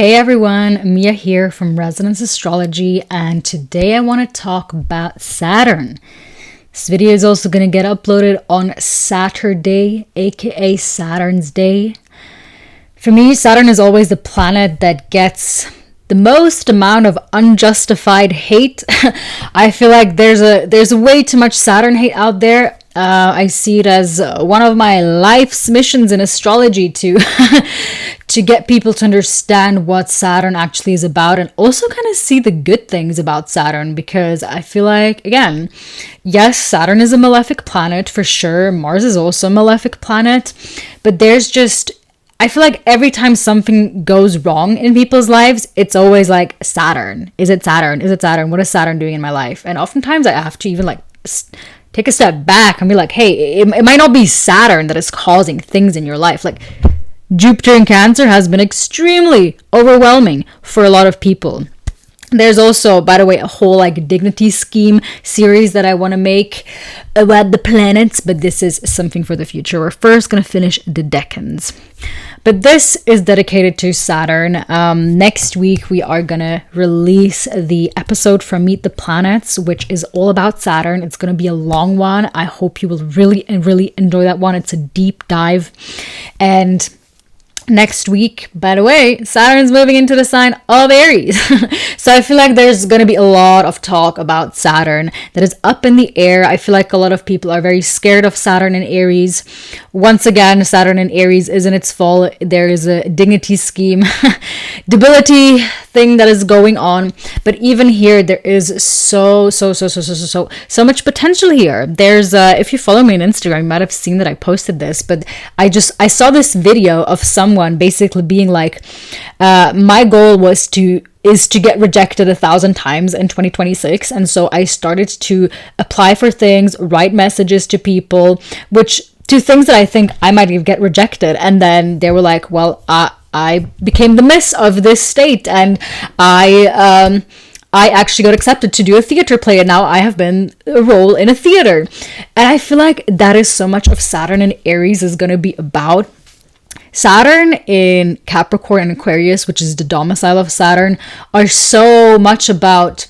Hey everyone, Mia here from Resonance Astrology, and today I want to talk about Saturn. This video is also going to get uploaded on Saturday, aka Saturn's Day. For me, Saturn is always the planet that gets the most amount of unjustified hate. I feel like there's way too much Saturn hate out there. I see it as one of my life's missions in astrology to to get people to understand what Saturn actually is about, and also kind of see the good things about Saturn, because I feel like, again, yes, Saturn is a malefic planet for sure. Mars is also a malefic planet, but I feel like every time something goes wrong in people's lives, it's always like, Saturn. Is it Saturn? Is it Saturn? What is Saturn doing in my life? And oftentimes I have to even take a step back and be like, hey, it might not be Saturn that is causing things in your life. Like, Jupiter in Cancer has been extremely overwhelming for a lot of people. There's also, by the way, a whole dignity scheme series that I want to make about the planets, but this is something for the future. We're first going to finish the decans. But this is dedicated to Saturn. Next week, we are going to release the episode from Meet the Planets, which is all about Saturn. It's going to be a long one. I hope you will really enjoy that one. It's a deep dive. And next week, by the way, Saturn's moving into the sign of Aries. So I feel like there's going to be a lot of talk about Saturn that is up in the air. I feel like a lot of people are very scared of Saturn in Aries. Once again, Saturn in Aries isn't its fault. There is a dignity scheme, debility thing that is going on. But even here, there is so much potential here. There's, if you follow me on Instagram, you might have seen that I posted this, but I saw this video of someone basically being like, my goal is to get rejected 1,000 times in 2026. And so I started to apply for things, write messages to people, to things that I think I might get rejected. And then they were like, well, I became the miss of this state, and I actually got accepted to do a theater play, and now I have been a role in a theater. And I feel like that is so much of Saturn in Aries is going to be about. Saturn in Capricorn and Aquarius, which is the domicile of Saturn, are so much about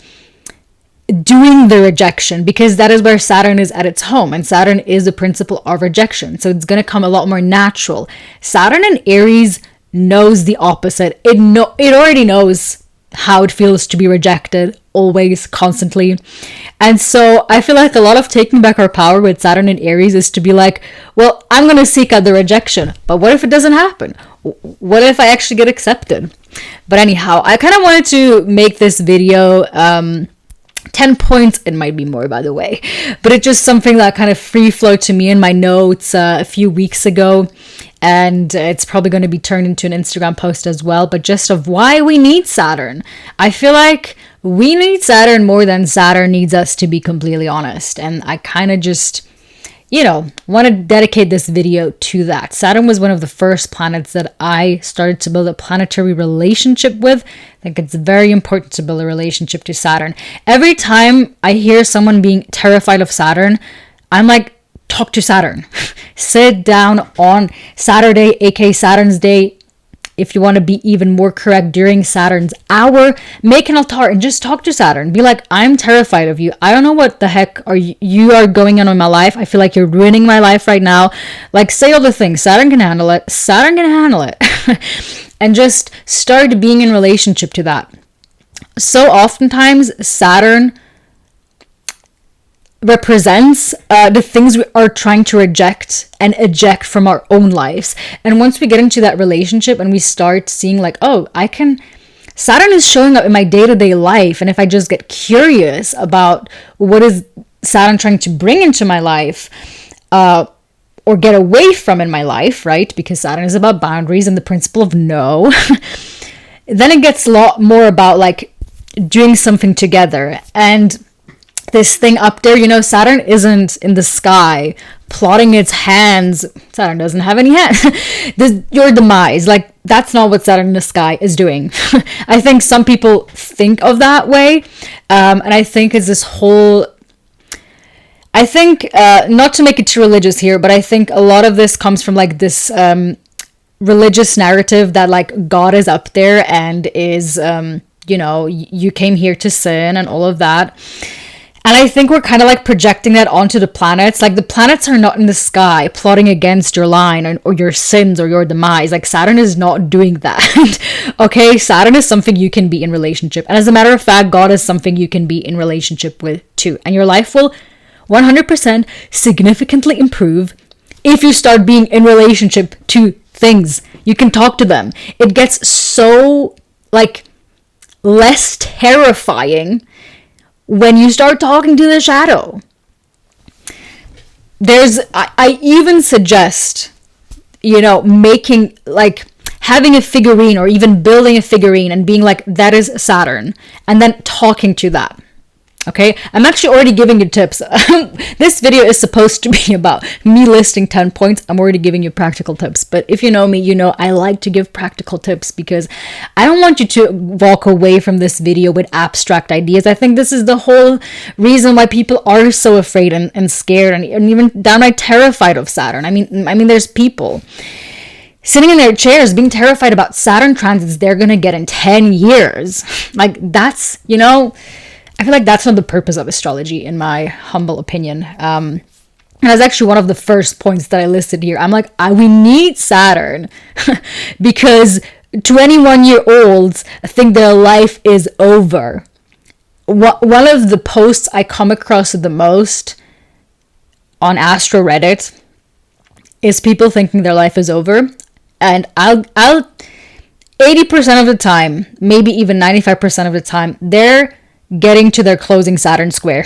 doing the rejection, because that is where Saturn is at its home, and Saturn is the principle of rejection. So it's going to come a lot more natural. Saturn in Aries knows the opposite. It already knows how it feels to be rejected, always, constantly. And so I feel like a lot of taking back our power with Saturn in Aries is to be like, well, I'm going to seek out the rejection, but what if it doesn't happen? What if I actually get accepted? But anyhow, I kind of wanted to make this video 10 points. It might be more, by the way, but it's just something that kind of free flowed to me in my notes a few weeks ago. And it's probably going to be turned into an Instagram post as well, but just of why we need Saturn. I feel like we need Saturn more than Saturn needs us, to be completely honest. And I kind of just, want to dedicate this video to that. Saturn was one of the first planets that I started to build a planetary relationship with. I think it's very important to build a relationship to Saturn. Every time I hear someone being terrified of Saturn, I'm like, talk to Saturn. Sit down on Saturday, aka Saturn's Day. If you want to be even more correct, during Saturn's hour, make an altar and just talk to Saturn. Be like, I'm terrified of you. I don't know what the heck you are going on in my life. I feel like you're ruining my life right now. Say all the things. Saturn can handle it. Saturn can handle it. And just start being in relationship to that. So oftentimes, Saturn represents the things we are trying to reject and eject from our own lives. And once we get into that relationship and we start seeing Saturn is showing up in my day-to-day life, and if I just get curious about what is Saturn trying to bring into my life, or get away from in my life, right? Because Saturn is about boundaries and the principle of no. Then it gets a lot more about doing something together. And this thing up there, Saturn isn't in the sky plotting its hands. Saturn doesn't have any hands. Your demise, that's not what Saturn in the sky is doing. I think some people think of that way. And I think it's this whole, not to make it too religious here, but I think a lot of this comes from this religious narrative that like God is up there and is, you came here to sin and all of that. And I think we're kind of like projecting that onto the planets. Like the planets are not in the sky plotting against your line or your sins or your demise. Like Saturn is not doing that. Okay, Saturn is something you can be in relationship. And as a matter of fact, God is something you can be in relationship with too. And your life will 100% significantly improve if you start being in relationship to things. You can talk to them. It gets so like less terrifying when you start talking to the shadow. I even suggest, making like having a figurine or even building a figurine and being like, that is Saturn, and then talking to that. Okay, I'm actually already giving you tips. This video is supposed to be about me listing 10 points. I'm already giving you practical tips. But if you know me, you know I like to give practical tips because I don't want you to walk away from this video with abstract ideas. I think this is the whole reason why people are so afraid and scared and even downright terrified of Saturn. I mean, there's people sitting in their chairs being terrified about Saturn transits they're going to get in 10 years. Like that's, I feel like that's not the purpose of astrology, in my humble opinion. And that's actually one of the first points that I listed here. I'm like, we need Saturn because 21-year-olds think their life is over. One of the posts I come across the most on Astro Reddit is people thinking their life is over. And I'll 80% of the time, maybe even 95% of the time, they're getting to their closing Saturn square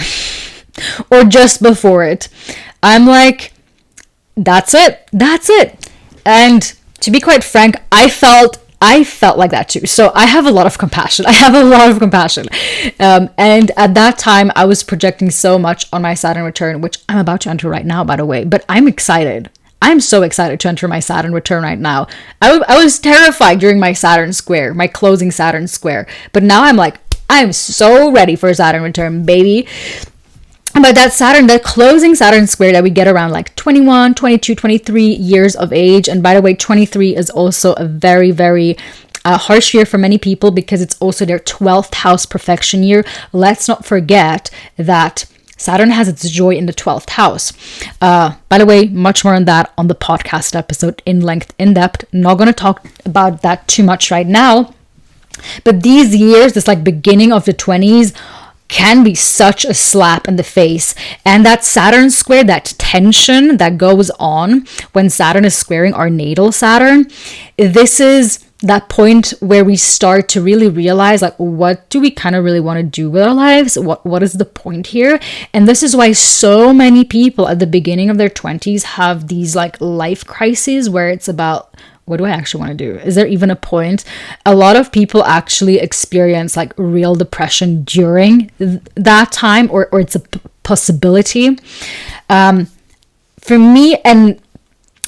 or just before it. I'm like, that's it. And to be quite frank, I felt like that too. So I have a lot of compassion. And at that time, I was projecting so much on my Saturn return, which I'm about to enter right now, by the way. But I'm excited. I'm so excited to enter my Saturn return right now. I was terrified during my Saturn square, my closing Saturn square. But now I'm like, I'm so ready for Saturn return, baby. But that closing Saturn square that we get around like 21, 22, 23 years of age. And by the way, 23 is also a very, very harsh year for many people because it's also their 12th house perfection year. Let's not forget that Saturn has its joy in the 12th house. By the way, much more on that on the podcast episode in depth. Not going to talk about that too much right now. But these years, this like beginning of the 20s, can be such a slap in the face. And that Saturn square, that tension that goes on when Saturn is squaring our natal Saturn, this is that point where we start to really realize, like, what do we kind of really want to do with our lives? What is the point here? And this is why so many people at the beginning of their 20s have these like life crises where it's about, what do I actually want to do? Is there even a point? A lot of people actually experience like real depression during that time, or it's a possibility. For me, and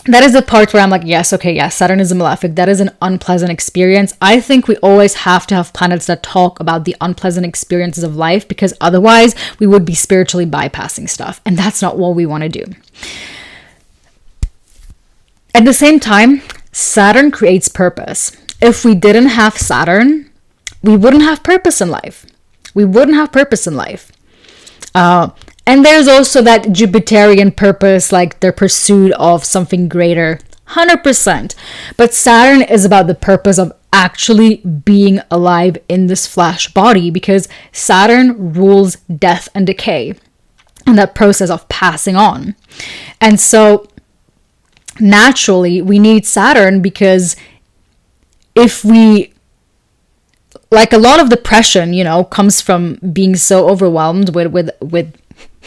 that is the part where I'm like, yes, Saturn is a malefic. That is an unpleasant experience. I think we always have to have planets that talk about the unpleasant experiences of life, because otherwise we would be spiritually bypassing stuff. And that's not what we want to do. At the same time, Saturn creates purpose. If we didn't have Saturn, we wouldn't have purpose in life. And there's also that Jupiterian purpose, like their pursuit of something greater, 100%. But Saturn is about the purpose of actually being alive in this flesh body, because Saturn rules death and decay and that process of passing on. And so naturally, we need Saturn, because if we, like, a lot of depression, comes from being so overwhelmed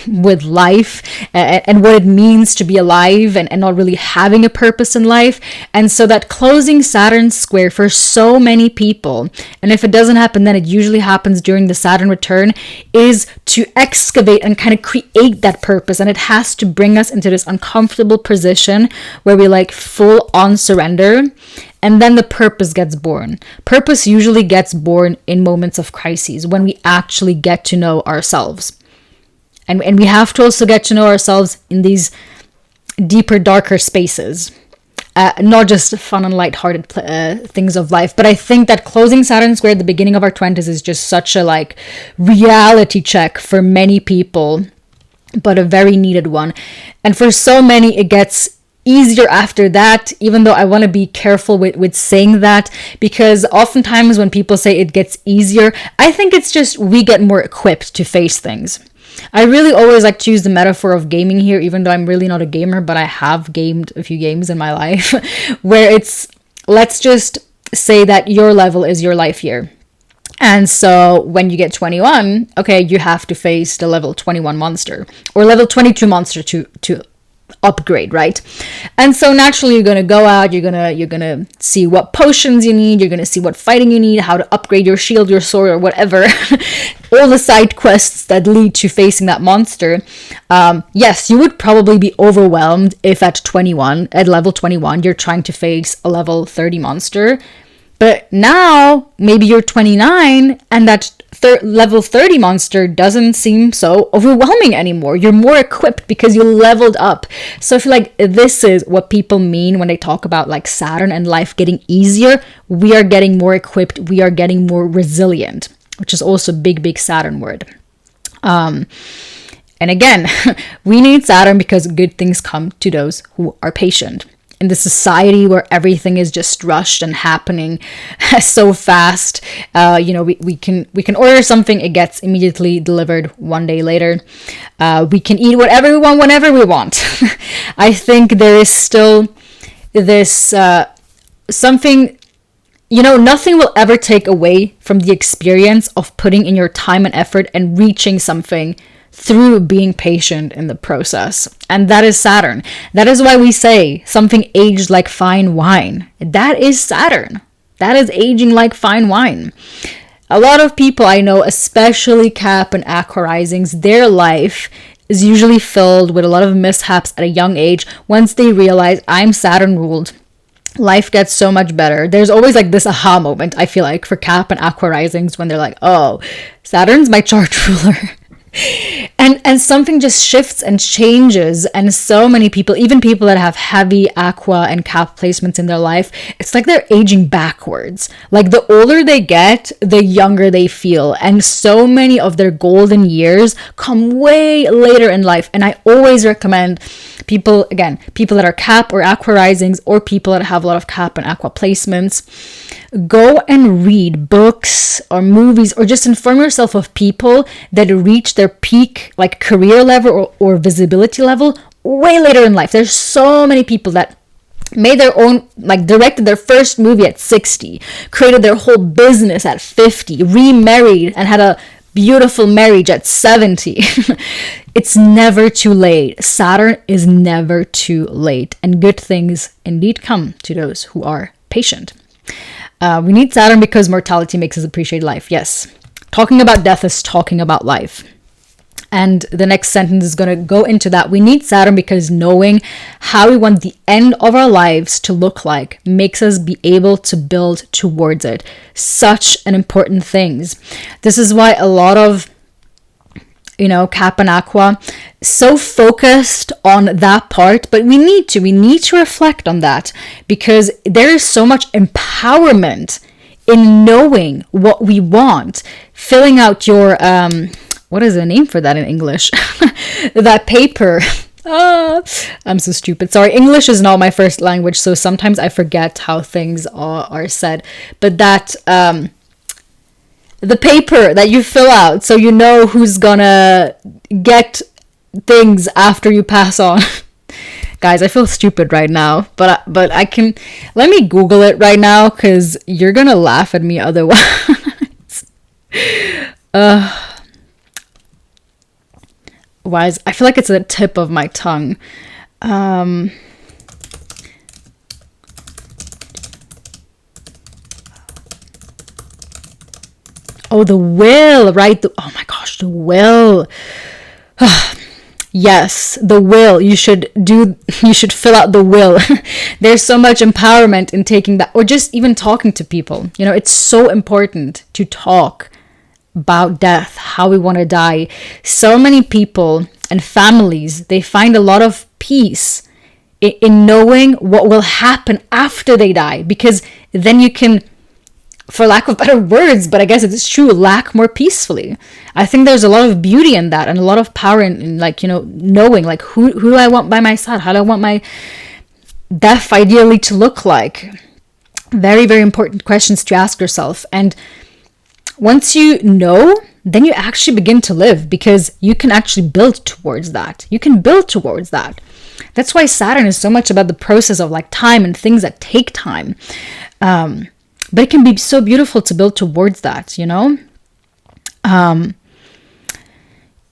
with life and what it means to be alive and not really having a purpose in life. And so that closing Saturn square for so many people, and if it doesn't happen, then it usually happens during the Saturn return, is to excavate and kind of create that purpose. And it has to bring us into this uncomfortable position where we like full on surrender. And then the purpose gets born. Purpose usually gets born in moments of crises, when we actually get to know ourselves. And we have to also get to know ourselves in these deeper, darker spaces. not just fun and lighthearted things of life. But I think that closing Saturn square at the beginning of our 20s is just such a like reality check for many people, but a very needed one. And for so many, it gets easier after that, even though I want to be careful with saying that, because oftentimes when people say it gets easier, I think it's just we get more equipped to face things. I really always like to use the metaphor of gaming here, even though I'm really not a gamer, but I have gamed a few games in my life where it's, let's just say that your level is your life year. And so when you get 21, okay, you have to face the level 21 monster or level 22 monster to upgrade, right? And so naturally you're going to go out, you're going to see what potions you need, you're going to see what fighting you need, how to upgrade your shield, your sword, or whatever. All the side quests that lead to facing that monster. Yes, you would probably be overwhelmed if at level 21, you're trying to face a level 30 monster. But now, maybe you're 29 and that level 30 monster doesn't seem so overwhelming anymore. You're more equipped because you leveled up. So I feel like this is what people mean when they talk about like Saturn and life getting easier. We are getting more equipped. We are getting more resilient, which is also a big Saturn word. And again, we need Saturn because good things come to those who are patient. In the society where everything is just rushed and happening so fast, we can order something, it gets immediately delivered one day later. We can eat whatever we want whenever we want. I think there is still this something, nothing will ever take away from the experience of putting in your time and effort and reaching something through being patient in the process. And that is Saturn. That is why we say something aged like fine wine. That is Saturn. That is aging like fine wine. A lot of people I know, especially Cap and Aqua Risings, their life is usually filled with a lot of mishaps at a young age. Once they realize I'm Saturn ruled, life gets so much better. There's always like this aha moment, I feel like, for Cap and Aqua Risings when they're like, oh, Saturn's my chart ruler. And something just shifts and changes, and so many people, even people that have heavy Aqua and Cap placements in their life, it's like they're aging backwards. Like the older they get, the younger they feel, and so many of their golden years come way later in life. And I always recommend people that are Cap or Aqua Risings, or people that have a lot of Cap and Aqua placements, go and read books or movies, or just inform yourself of people that reach their peak like career level or visibility level way later in life. There's so many people that made their own, like directed their first movie at 60, created their whole business at 50, remarried and had a beautiful marriage at 70. It's never too late. Saturn is never too late, and good things indeed come to those who are patient. We need Saturn because mortality makes us appreciate life. Yes. Talking about death is talking about life. And the next sentence is going to go into that. We need Saturn because knowing how we want the end of our lives to look like makes us be able to build towards it. Such an important thing. This is why a lot of, Cap and Aqua, so focused on that part, but we need to reflect on that, because there is so much empowerment in knowing what we want, filling out your, what is the name for that in English? That paper. I'm so stupid. Sorry, English is not my first language, so sometimes I forget how things are said. But that, the paper that you fill out so you know who's gonna get things after you pass on. Guys, I feel stupid right now, but I can, let me Google it right now, because you're gonna laugh at me otherwise. Wise, I feel like it's at the tip of my tongue. Oh, the will, right? Oh my gosh, the will. Yes, the will. You should fill out the will. There's so much empowerment in taking that, or just even talking to people. It's so important to talk about death, how we want to die. So many people and families, they find a lot of peace in knowing what will happen after they die, because then you can, for lack of better words, but I guess it's true, lack more peacefully. I think there's a lot of beauty in that, and a lot of power in like, knowing like who do I want by my side? How do I want my death ideally to look like? Very, very important questions to ask yourself. And once you know, then you actually begin to live, because you can actually build towards that. You can build towards that. That's why Saturn is so much about the process of like time and things that take time. But it can be so beautiful to build towards that,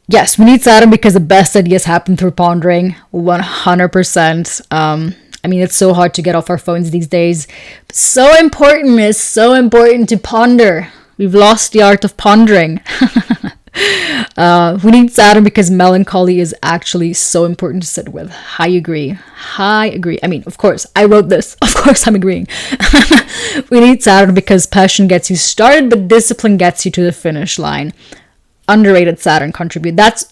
Yes, we need Saturn because the best ideas happen through pondering, 100%. I mean, it's so hard to get off our phones these days. So important, it's so important to ponder. We've lost the art of pondering. We need Saturn because melancholy is actually so important to sit with. I agree. I mean, of course, I wrote this. Of course, I'm agreeing. We need Saturn because passion gets you started, but discipline gets you to the finish line. Underrated Saturn contribute. That's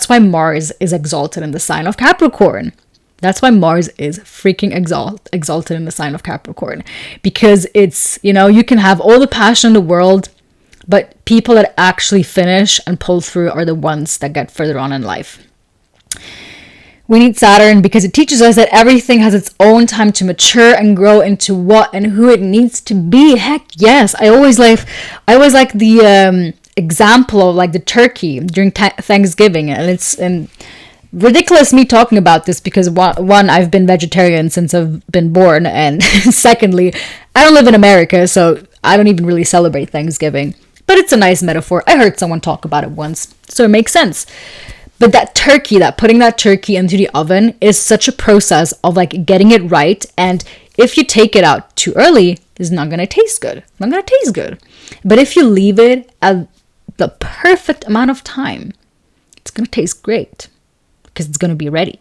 why Mars is exalted in the sign of Capricorn. That's why Mars is freaking exalted in the sign of Capricorn. Because it's, you can have all the passion in the world, but people that actually finish and pull through are the ones that get further on in life. We need Saturn because it teaches us that everything has its own time to mature and grow into what and who it needs to be. Heck yes. I always like the example of like the turkey during Thanksgiving, and it's ridiculous me talking about this because one, I've been vegetarian since I've been born, and secondly, I don't live in America, so I don't even really celebrate Thanksgiving. But it's a nice metaphor. I heard someone talk about it once, so it makes sense. But putting that turkey into the oven is such a process of like getting it right, and if you take it out too early, it's not gonna taste good. But if you leave it at the perfect amount of time, it's gonna taste great because it's gonna be ready.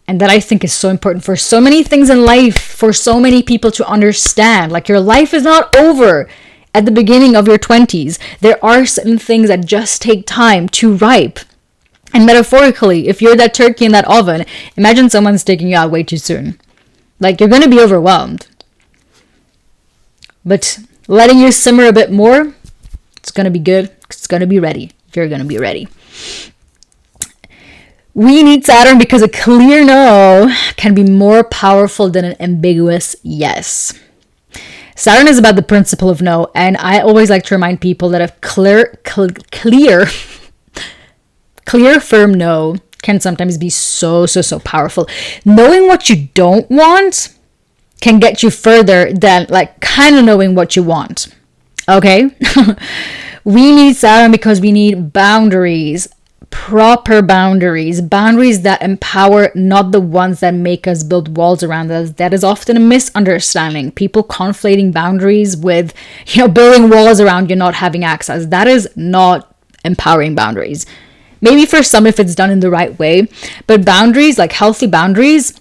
And that I think is so important for so many things in life, for so many people to understand. Like, your life is not over at the beginning of your 20s. There are certain things that just take time to ripe. And metaphorically, if you're that turkey in that oven, imagine someone's taking you out way too soon. Like, you're going to be overwhelmed. But letting you simmer a bit more, it's going to be good. It's going to be ready. You're going to be ready. We need Saturn because a clear no can be more powerful than an ambiguous yes. Saturn is about the principle of no, and I always like to remind people that a clear, firm no can sometimes be so powerful. Knowing what you don't want can get you further than like kind of knowing what you want. Okay? We need Saturn because we need boundaries. Proper boundaries that empower, not the ones that make us build walls around us. That is often a misunderstanding. People conflating boundaries with, building walls around you not having access. That is not empowering boundaries. Maybe for some if it's done in the right way, but boundaries, like healthy boundaries,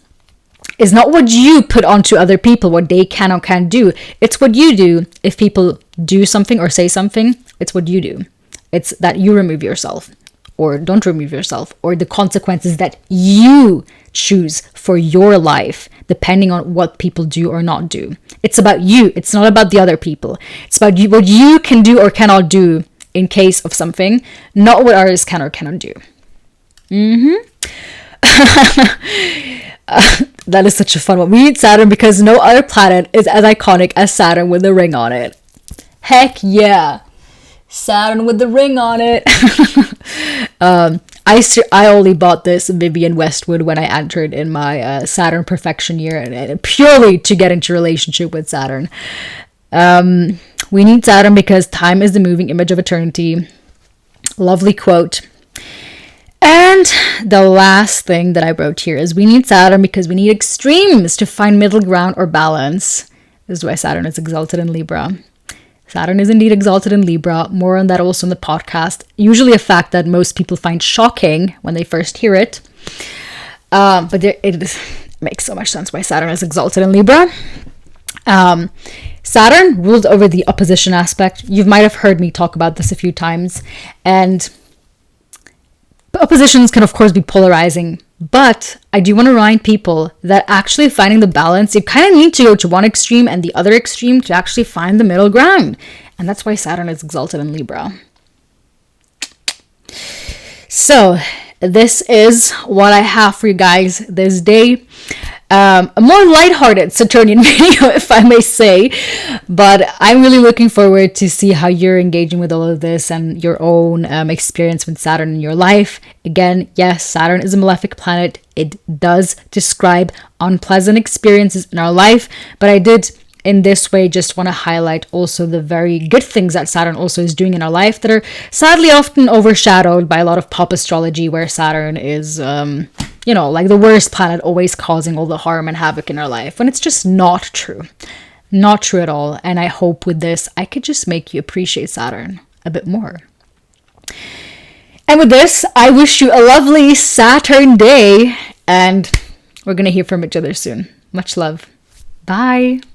is not what you put onto other people, what they can or can't do. It's what you do. If people do something or say something, it's what you do. It's that you remove yourself. Or don't remove yourself, or the consequences that you choose for your life, depending on what people do or not do. It's about you. It's not about the other people. It's about you, what you can do or cannot do in case of something, not what others can or cannot do. That is such a fun one. We need Saturn because no other planet is as iconic as Saturn with a ring on it. Heck yeah. Saturn with the ring on it. I only bought this Vivienne Westwood when I entered in my Saturn perfection year, and purely to get into relationship with Saturn. We need Saturn because time is the moving image of eternity. Lovely quote. And the last thing that I wrote here is we need Saturn because we need extremes to find middle ground or balance. This is why Saturn is exalted in Libra. Saturn is indeed exalted in Libra. More on that also in the podcast. Usually a fact that most people find shocking when they first hear it. But it makes so much sense why Saturn is exalted in Libra. Saturn ruled over the opposition aspect. You might have heard me talk about this a few times. And oppositions can, of course, be polarizing. But I do want to remind people that actually finding the balance, you kind of need to go to one extreme and the other extreme to actually find the middle ground. And that's why Saturn is exalted in Libra. So this is what I have for you guys this day. A more lighthearted Saturnian video, if I may say, but I'm really looking forward to see how you're engaging with all of this and your own experience with Saturn in your life. Again, yes, Saturn is a malefic planet. It does describe unpleasant experiences in our life, but I did in this way just want to highlight also the very good things that Saturn also is doing in our life that are sadly often overshadowed by a lot of pop astrology, where Saturn is like the worst planet, always causing all the harm and havoc in our life, when it's just not true. Not true at all. And I hope with this, I could just make you appreciate Saturn a bit more. And with this, I wish you a lovely Saturn day, and we're going to hear from each other soon. Much love. Bye.